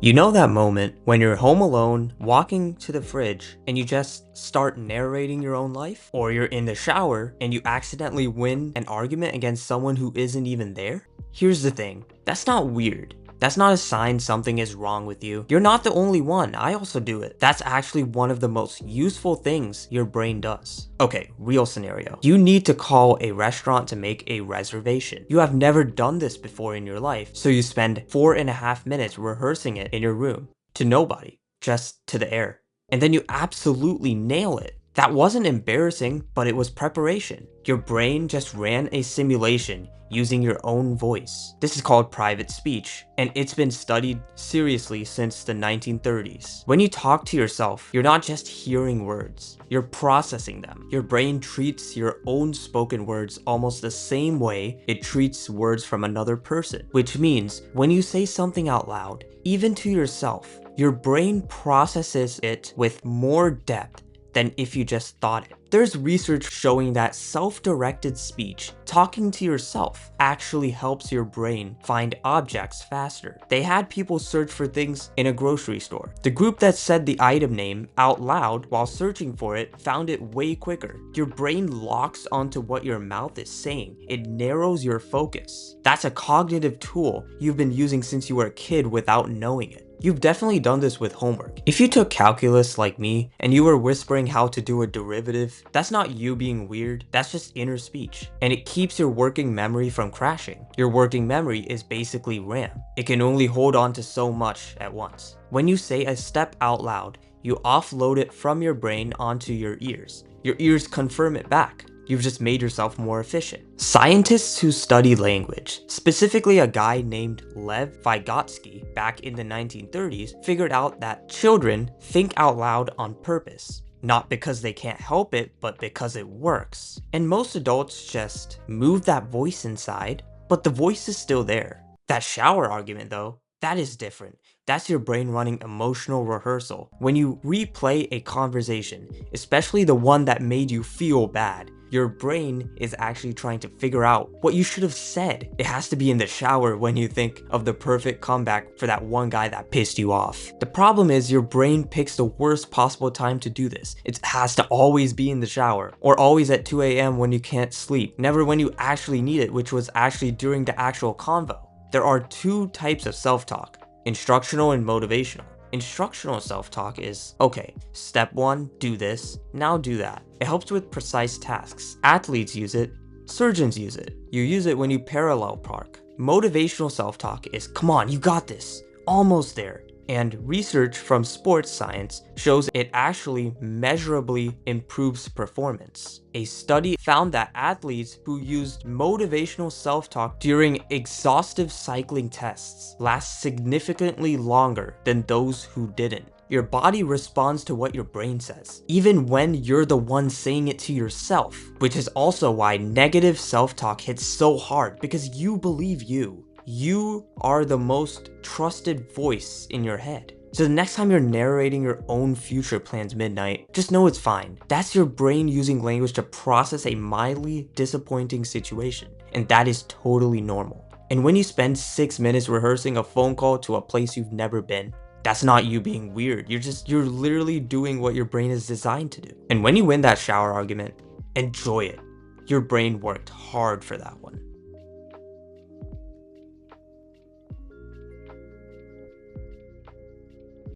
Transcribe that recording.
You know that moment when you're home alone, walking to the fridge, and you just start narrating your own life? Or you're in the shower and you accidentally win an argument against someone who isn't even there? Here's the thing, that's not weird. That's not a sign something is wrong with you. You're not the only one, I also do it. That's actually one of the most useful things your brain does. Okay, real scenario. You need to call a restaurant to make a reservation. You have never done this before in your life, so you spend 4.5 minutes rehearsing it in your room. To nobody, just to the air. And then you absolutely nail it. That wasn't embarrassing, but it was preparation. Your brain just ran a simulation using your own voice. This is called private speech, and it's been studied seriously since the 1930s. When you talk to yourself, you're not just hearing words, you're processing them. Your brain treats your own spoken words almost the same way it treats words from another person, which means when you say something out loud, even to yourself, your brain processes it with more depth than if you just thought it. There's research showing that self-directed speech, talking to yourself, actually helps your brain find objects faster. They had people search for things in a grocery store. The group that said the item name out loud while searching for it found it way quicker. Your brain locks onto what your mouth is saying. It narrows your focus. That's a cognitive tool you've been using since you were a kid without knowing it. You've definitely done this with homework. If you took calculus like me and you were whispering how to do a derivative, that's not you being weird, that's just inner speech. And it keeps your working memory from crashing. Your working memory is basically RAM. It can only hold on to so much at once. When you say a step out loud, you offload it from your brain onto your ears. Your ears confirm it back. You've just made yourself more efficient. Scientists who study language, specifically a guy named Vygotsky back in the 1930s, figured out that children think out loud on purpose. Not because they can't help it, but because it works. And most adults just move that voice inside, but the voice is still there. That shower argument though, that is different. That's your brain running emotional rehearsal. When you replay a conversation, especially the one that made you feel bad, your brain is actually trying to figure out what you should have said. It has to be in the shower when you think of the perfect comeback for that one guy that pissed you off. The problem is your brain picks the worst possible time to do this. It has to always be in the shower, or always at 2 a.m. when you can't sleep. Never when you actually need it, which was actually during the actual convo. There are two types of self-talk, instructional and motivational. Instructional self-talk is, okay, step 1, do this, now do that. It helps with precise tasks. Athletes use it, surgeons use it. You use it when you parallel park. Motivational self-talk is, come on, you got this, almost there. And research from sports science shows it actually measurably improves performance. A study found that athletes who used motivational self-talk during exhaustive cycling tests last significantly longer than those who didn't. Your body responds to what your brain says, even when you're the one saying it to yourself, which is also why negative self-talk hits so hard, because you believe you. You are the most trusted voice in your head. So the next time you're narrating your own future plans midnight, just know it's fine. That's your brain using language to process a mildly disappointing situation. And that is totally normal. And when you spend 6 minutes rehearsing a phone call to a place you've never been, that's not you being weird. You're literally doing what your brain is designed to do. And when you win that shower argument, enjoy it. Your brain worked hard for that one.